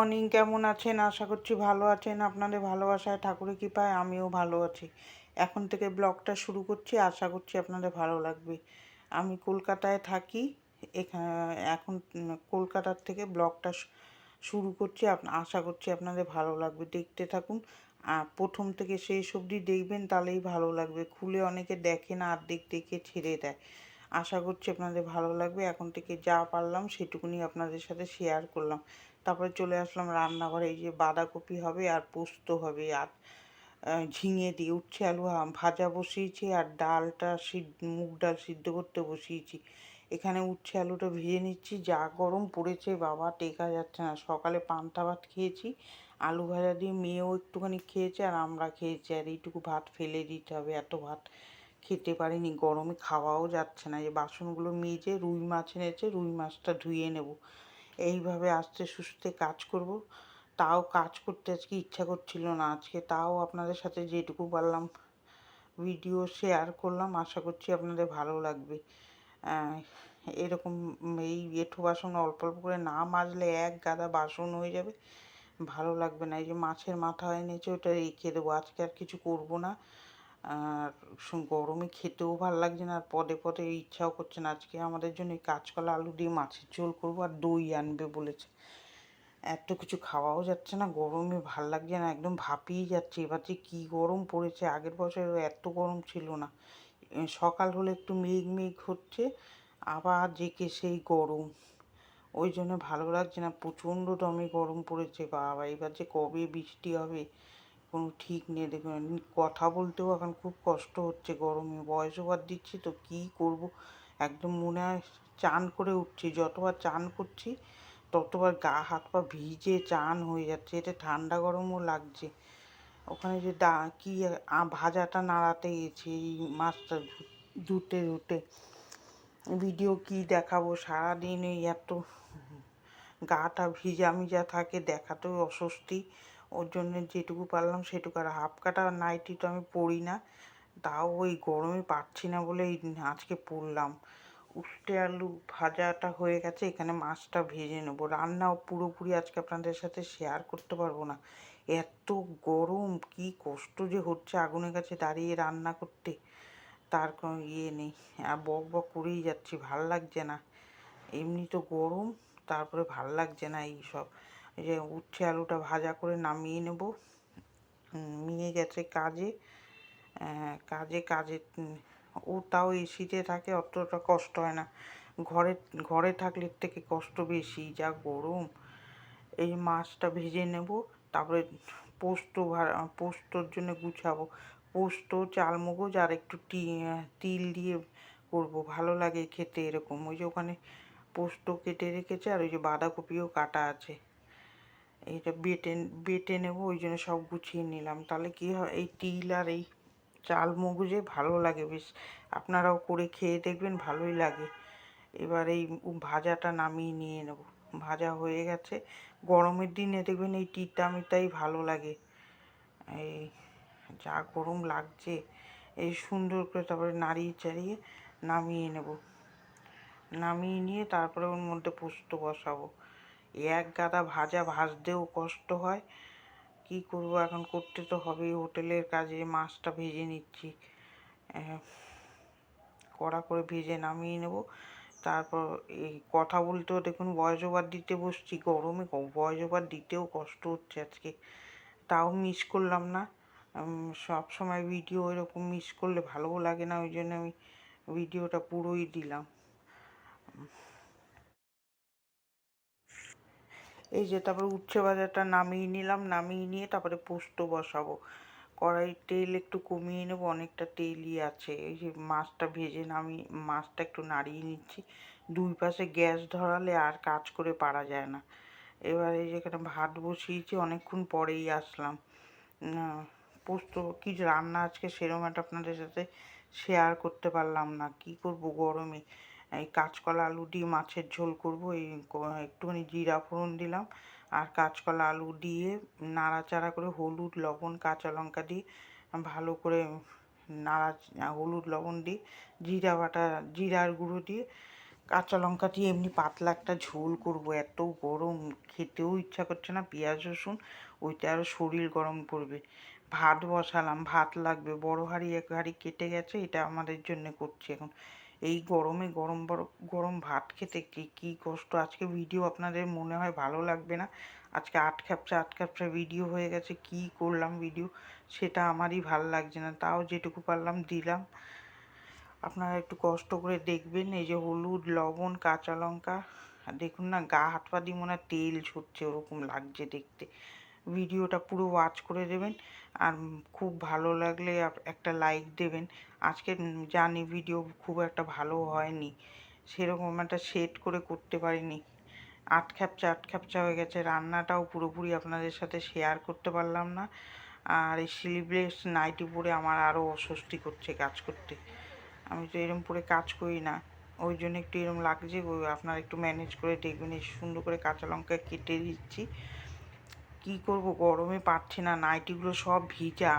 Morning, কেমন আছেন? আশা করছি ভালো আছেন। আপনাদের ভালোবাসায় ঠাকুরের কৃপায় আমিও ভালো আছি। এখন থেকে ব্লগটা শুরু করছি, আশা করছি আপনাদের ভালো লাগবে। আমি কলকাতায় থাকি। এখন কলকাতার থেকে ব্লগটা শুরু করছি। আশা করছি আপনাদের ভালো লাগবে, দেখতে থাকুন। প্রথম থেকে শেষ অবধি দেখবেন, তাহলেই ভালো লাগবে। খুলে অনেকে দেখে না, অর্ধেক দেখে ছেড়ে দেয়। আশা করছি আপনাদের ভালো লাগবে। এখন থেকে যা পারলাম সেটুকুনি আপনাদের সাথে শেয়ার করলাম। তারপরে চলে আসলাম রান্নাঘরে। এই যে বাঁধাকপি হবে আর পোস্ত হবে, আর ঝিঙে দিয়ে উচ্ছে আলু ভাজা বসিয়েছি, আর ডালটা মুগ ডাল সিদ্ধ করতে বসিয়েছি। এখানে উচ্ছে আলুটা ভেজে নিচ্ছি। যা গরম পড়েছে বাবা, টেকা যাচ্ছে না। সকালে পান্তা ভাত খেয়েছি আলু ভাজা দিয়ে, মেয়েও একটুখানি খেয়েছে আর আমরা খেয়েছি। আর এইটুকু ভাত ফেলে দিতে হবে, এত ভাত খেতে পারিনি। গরমে খাওয়াও যাচ্ছে না। এই বাসনগুলো মেজে, রুই মাছ এনেছে, রুই মাছটা ধুয়ে নেব। এইভাবে আস্তে সুস্তে কাজ করব। তাও কাজ করতে আজকে ইচ্ছা করছিল না। আজকে তাও আপনাদের সাথে যেটুকু পারলাম ভিডিও শেয়ার করলাম। আশা করছি আপনাদের ভালো লাগবে। এরকম এই এঁঠো বাসন অল্প অল্প করে না মাজলে এক গাদা বাসন হয়ে যাবে, ভালো লাগবে না। এই যে মাছের মাথা এনেছে, ওটা রেখে দেবো। আজকে আর কিছু করব না। আর গরমে খেতেও ভালো লাগছে না, আর পদে পদে ইচ্ছাও করছে না। আজকে আমাদের জন্য এই কাঁচকলা আলু দিয়ে মাছের ঝোল করবো, আর দই আনবে বলেছে। এত কিছু খাওয়াও যাচ্ছে না, গরমে ভাল লাগছে না, একদম ভাপিয়ে যাচ্ছে। এবার যে কী গরম পড়েছে, আগের বছর এত গরম ছিল না। সকাল হলে একটু মেঘ মেঘ হচ্ছে, আবার জেকে সেই গরম। ওই জন্য ভালো লাগছে না, প্রচণ্ড দমে গরম পড়েছে বাবা। এবার যে কবে বৃষ্টি হবে কোনো ঠিক নেই। দেখুন, কথা বলতেও এখন খুব কষ্ট হচ্ছে গরমে। ভয়েস ওভার দিচ্ছি তো কী করব, একদম মনে হয় চান করে উঠছি। যতবার চান করছি ততবার গা হাত পা ভিজে চান হয়ে যাচ্ছে। এটা ঠান্ডা গরমও লাগছে। ওখানে যে কি ভাজাটা নাড়াতে গেছি, এই মাছটা ধুতে ধুতে ভিডিও কি দেখাবো, সারাদিন এই এত গাটা ভিজা মিজা থাকে, দেখাতেও অস্বস্তি। ওর জন্য যেটুকু পারলাম সেটুকু। আর হাফ কাটা নাইটি তো আমি পরি না, তাও ওই গরমে পারছি না বলে এই আজকে পরলাম। উস্তে আলু ভাজাটা হয়ে গেছে, এখানে মাছটা ভেজে নেবো। রান্নাও পুরোপুরি আজকে আপনাদের সাথে শেয়ার করতে পারবো না, এত গরম। কি কষ্ট যে হচ্ছে আগুনের কাছে দাঁড়িয়ে রান্না করতে, তার কোনো নেই। আর বক বক করেই যাচ্ছি, ভাল লাগছে না। এমনি তো গরম, তারপরে ভাল লাগছে না এই সব। এই যে উচ্ছে আলুটা ভাজা করে নামিয়ে নেব। নিয়ে গেছে কাজে, কাজে কাজে ও তাও এসিতে থাকে, অতটা কষ্ট হয় না। ঘরে ঘরে থাকলে এর থেকে কষ্ট বেশি, যা গরম। এই মাছটা ভেজে নেব, তারপরে পোস্তর জন্য গুছাবো। পোস্ত, চালমগজ আর একটু তিল দিয়ে করব, ভালো লাগে খেতে এরকম। ওই যে ওখানে পোস্ত কেটে রেখেছে, আর ওই যে বাঁধাকপিও কাটা আছে। এটা বেটে বেটে নেব, ওই জন্য সব গুছিয়ে নিলাম। তাহলে কী হয়, এই তিল আর এই চাল মগজে ভালো লাগে বেশ। আপনারাও করে খেয়ে দেখবেন, ভালোই লাগে। এবার এই ভাজাটা নামিয়ে নিয়ে নেব। ভাজা হয়ে গেছে। গরমের দিনে দেখবেন এই তিতা মিতাই ভালো লাগে। এই যা গরম লাগছে, এই সুন্দর করে তারপরে নাড়িয়ে চাড়িয়ে নামিয়ে নেব। নামিয়ে নিয়ে তারপরে ওর মধ্যে পোস্ত বসাবো। এক গাদা ভাজা ভাজতেও কষ্ট হয়, কি করব এখন, করতে তো হবেই। হোটেলের কাজে মাছটা ভেজে নিচ্ছি, কড়া করে ভেজে নামিয়ে নেব। তারপর এই কথা বলতেও দেখুন ভয়েস ওভার দিতে বসছি, গরমে ভয়েস ওভার দিতেও কষ্ট হচ্ছে আজকে। তাও মিস করলাম না। সব সময় ভিডিও এরকম মিস করলে ভালোও লাগে না, ওই জন্য আমি ভিডিওটা পুরোই দিলাম। এই যে তারপরে উচ্ছে ভাজাটা নামিয়ে নিলাম, নামিয়ে নিয়ে তারপরে পোস্ত বসাবো। কড়াই তেল একটু কমিয়ে নেবো, অনেকটা তেলই আছে। এই যে মাছটা ভেজে মাছটা একটু নাড়িয়ে নিচ্ছি। দুই পাশে গ্যাস ধরালে আর কাজ করে পারা যায় না। এবার এই যে এখানে ভাত বসিয়েছি, অনেকক্ষণ পরেই আসলাম। পোস্ত কি রান্না আজকে সেরকম একটা আপনাদের সাথে শেয়ার করতে পারলাম না। কি করব গরমে, এই কাঁচকলা আলু দিয়ে মাছের ঝোল করব। এই একটুখানি জিরা ফোড়ন দিলাম, আর কাঁচকলা আলু দিয়ে নাড়াচাড়া করে হলুদ লবণ কাঁচা লঙ্কা দিয়ে ভালো করে হলুদ লবণ দিয়ে জিরার গুঁড়ো দিয়ে কাঁচা লঙ্কা দিয়ে এমনি পাতলা একটা ঝোল করব, এত গরম খেতেও ইচ্ছা করছে না পেঁয়াজ রসুন, ওইটা আরও শরীর গরম করবে। ভাত বসালাম, ভাত লাগবে, বড় হাঁড়ি এক হাঁড়ি কেটে গেছে, এটা আমাদের জন্য করছি এখন। এই গরমে গরম গরম ভাত খেতে কি কষ্ট। আজকে ভিডিও আপনাদের মনে হয় ভালো লাগবে না, আজকে আট খ্যাপচা ভিডিও হয়ে গেছে, কি করলাম ভিডিও সেটা আমারই ভাল লাগছে না, তাও যেটুকু পারলাম দিলাম। আপনারা একটু কষ্ট করে দেখবেন। এই যে হলুদ, লবণ, কাঁচা লঙ্কা, দেখুন না গা হাত পা দিয়ে মনে হয় তেল ছুটছে, ওরকম লাগছে দেখতে। ভিডিওটা পুরো ওয়াচ করে দেবেন, আর খুব ভালো লাগলে একটা লাইক দেবেন। আজকে জানি ভিডিও খুব একটা ভালো হয়নি, সেরকম একটা সেট করে করতে পারিনি, আট খ্যাপচা হয়ে গেছে। রান্নাটাও পুরোপুরি আপনাদের সাথে শেয়ার করতে পারলাম না। আর এই স্লিভলেস নাইটি পরে আমার আরও অস্বস্তি করছে কাজ করতে, আমি তো এরম পরে কাজ করি না, ওই জন্য একটু এরম লাগছে। আপনারা একটু ম্যানেজ করে দেখবেন। এই সুন্দর করে কাঁচা লঙ্কা কেটে দিচ্ছি, কি করব গরমে পারছি না, নাইটিগুলো সব ভিজা,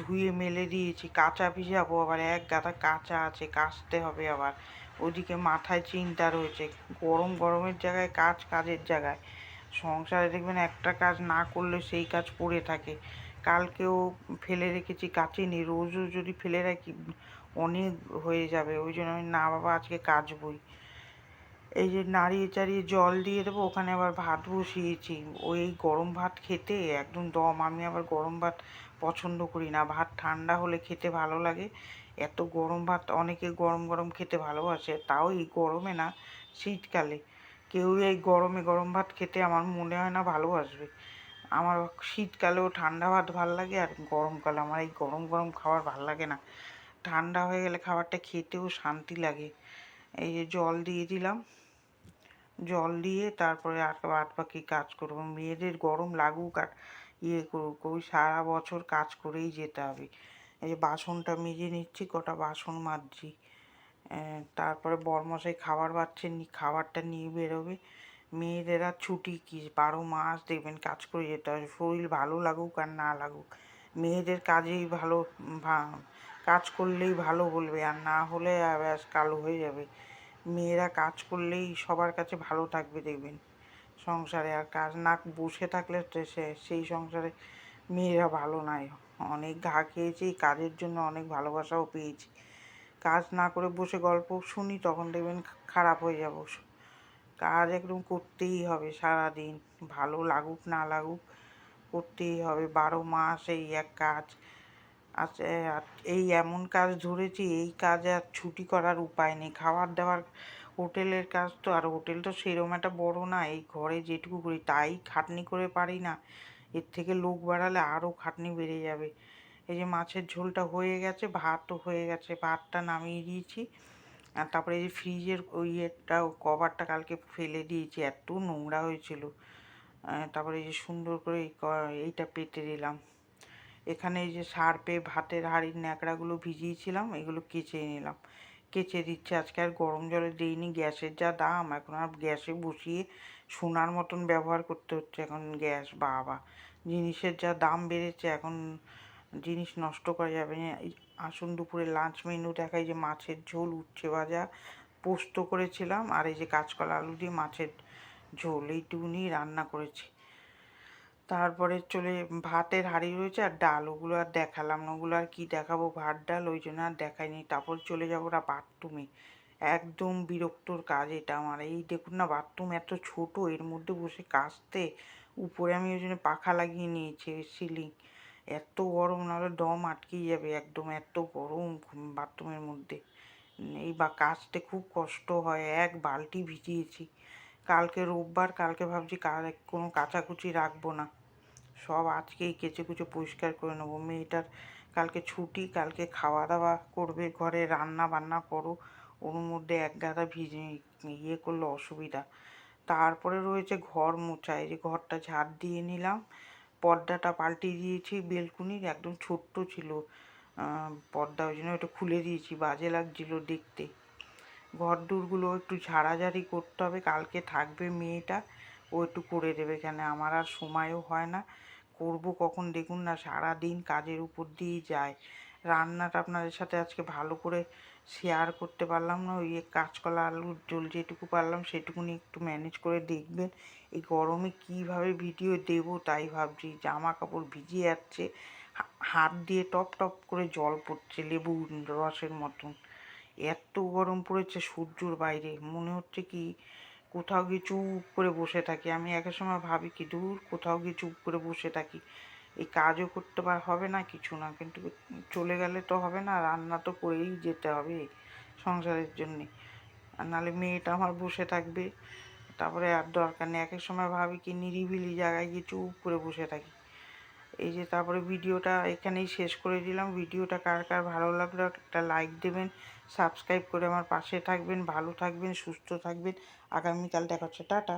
ধুয়ে মেলে দিয়েছি, কাঁচা ভিজাবো আবার, এক গাদা কাঁচা আছে কাচতে হবে আবার, ওদিকে মাথায় চিন্তা রয়েছে। গরমের জায়গায় কাজের জায়গায়, সংসারে দেখবেন একটা কাজ না করলে সেই কাজ পড়ে থাকে। কালকেও ফেলে রেখেছি কাচিনি, রোজও যদি ফেলে রাখি অনেক হয়ে যাবে, ওই জন্য আমি না বাবা আজকে কাচবই। এই যে নাড়িয়ে চাড়িয়ে জল দিয়ে দেবো, ওখানে আবার ভাত বসিয়েছি, ওই গরম ভাত খেতে একদম দম। আমি আবার গরম ভাত পছন্দ করি না, ভাত ঠান্ডা হলে খেতে ভালো লাগে, এত গরম ভাত অনেকে গরম গরম খেতে ভালোবাসে, তাও এই গরমে না, শীতকালে কেউ এই গরমে গরম ভাত খেতে আমার মনে হয় না ভালোবাসবে। আমার শীতকালেও ঠান্ডা ভাত ভাল লাগে, আর গরমকালে আমার এই গরম গরম খাবার ভাল লাগে না, ঠান্ডা হয়ে গেলে খাবারটা খেতেও শান্তি লাগে। এই যে জল দিয়ে দিলাম, জল দিয়ে তারপরে আর বাদ বাকি কাজ করবো। মেয়েদের গরম লাগুক আর ইয়ে করুক, ওই সারা বছর কাজ করেই যেতে হবে। এই যে বাসনটা মেজে নিচ্ছি, কটা বাসন মাজছি, তারপরে বরমশাই খাবার বাচ্ছেন, খাবারটা নিয়ে বেরোবে। মেয়েদের আর ছুটি কি, 12 মাস দেখবেন কাজ করে যেতে হবে, শরীর ভালো লাগুক আর না লাগুক, মেয়েদের কাজেই ভালো, কাজ করলেই ভালো বলবে, আর না হলে ব্যাস কালো হয়ে যাবে। মেয়েরা কাজ করলেই সবার কাছে ভালো থাকবে দেখবেন সংসারে, আর কাজ না বসে থাকলে সেই সংসারে মেয়েরা ভালো নাই। অনেক ঘা খেয়েছি কাজের জন্য, অনেক ভালোবাসাও পেয়েছি, কাজ না করে বসে গল্প শুনি তখন দেখবেন খারাপ হয়ে যাব। কাজ একদম করতেই হবে সারাদিন, ভালো লাগুক না লাগুক করতেই হবে, 12 মাস এই এক কাজ আছে। আর এই এমন কাজ ধরেছি, এই কাজ আর ছুটি করার উপায় নেই। খাবার দাবার হোটেলের কাজ তো, আর হোটেল তো সেরকম একটা বড় না, এই ঘরে যেটুকু করি তাই খাটনি করে পারি না, এর থেকে লোক বাড়ালে আরও খাটনি বেড়ে যাবে। এই যে মাছের ঝোলটা হয়ে গেছে, ভাতও হয়ে গেছে, ভাতটা নামিয়ে দিয়েছি। আর তারপরে এই যে ফ্রিজের ওই কভারটা কালকে ফেলে দিয়েছি, এত নোংরা হয়েছিল। তারপরে এই যে সুন্দর করে এইটা পেতে দিলাম। এখানে এই যে সার্পে ভাতের হাঁড়ির ন্যাকড়াগুলো ভিজিয়েছিলাম, এগুলো কেচে নিলাম, কেচে দিচ্ছে। আজকে আর গরম জলে দিইনি, গ্যাসের যা দাম এখন আর গ্যাসে বসিয়ে সোনার মতন ব্যবহার করতে হচ্ছে এখন গ্যাস, বাবা জিনিসের যা দাম বেড়েছে এখন জিনিস নষ্ট করা যাবে না। আসুন দুপুরে লাঞ্চ মেনু দেখাই, যে মাছের ঝোল, উচ্ছে ভাজা, পোস্ত করেছিলাম, আর এই যে কাঁচকলা আলু দিয়ে মাছের ঝোল, এইটুকুনি রান্না করেছি। তারপরে ভাতের হাঁড়ি রয়েছে আর ডাল, ওগুলো আর দেখালাম না, ওগুলো আর কি দেখাবো, ভাত ডাল, ওই জন্য আর দেখাইনি। তারপর চলে যাবো না বাথরুমে, একদম বিরক্তর কাজ এটা আমার। এই দেখুন না বাথরুম এত ছোট, এর মধ্যে বসে কাচতে, উপরে আমি ওই জন্য পাখা লাগিয়ে নিয়েছি সিলিং, এত গরম, নাহলে দম আটকেই যাবে একদম, এত গরম বাথরুমের মধ্যে। এই কাচতে খুব কষ্ট হয়, এক বালতি ভিজিয়েছি। কালকে রোববার, কালকে ভাবছি কোনো কাচাকুচি রাখবো না, সব আজকেই কেচে কুচে পরিষ্কার করে নেবো। মেয়েটার কালকে ছুটি, কালকে খাওয়া দাওয়া করবে ঘরে, রান্না বান্না করো, ওর মধ্যে এক গাদা ভিজে ইয়ে করলে অসুবিধা। তারপরে রয়েছে ঘর মোছা, এই যে ঘরটা ঝাড় দিয়ে নিলাম, পর্দাটা পাল্টে দিয়েছি, বেলকুনির একদম ছোট্ট ছিল পর্দা, ওই জন্য ওটা খুলে দিয়েছি, বাজে লাগছিল দেখতে। ঘর দূরগুলো একটু ঝাড়াঝাড়ি করতে হবে, কালকে থাকবে মেয়েটা, ও একটু করে দেবে, কেন আমার আর সময়ও হয় না, করব কখন দেখুন না, সারা দিন কাজের উপর দিয়েই যায়। রান্নাটা আপনাদের সাথে আজকে ভালো করে শেয়ার করতে পারলাম না। ওই কাঁচকলা আলুর ঝোল যেটুকু পারলাম সেটুকুনি একটু ম্যানেজ করে দেখবেন। এই গরমে কিভাবে ভিডিও দেব তাই ভাবছি। জামা কাপড় ভিজে যাচ্ছে, হাত দিয়ে টপ টপ করে জল পড়ছে লেবু রসের মতন। এত গরম পড়েছে সূর্যর বাইরে, মনে হচ্ছে কি কোথাও গিয়ে চুপ করে বসে থাকি। আমি এক সময় ভাবি কি দূর কোথাও গিয়ে চুপ করে বসে থাকি, এই কাজও করতে হবে না কিছু না, কিন্তু চলে গেলে তো হবে না, রান্না তো করেই যেতে হবে সংসারের জন্যে, আর নাহলে মেয়েটা আমার বসে থাকবে। তারপরে আর দরকার নেই, এক সময় ভাবি কি নিরিবিলি জায়গায় গিয়ে চুপ করে বসে থাকি। এই যে তারপরে ভিডিওটা এখানেই শেষ করে দিলাম। ভিডিওটা কার কার ভালো লাগলো একটা লাইক দেবেন, সাবস্ক্রাইব করে আমার পাশে থাকবেন, ভালো থাকবেন, সুস্থ থাকবেন। আগামীকাল দেখা হচ্ছে, টাটা।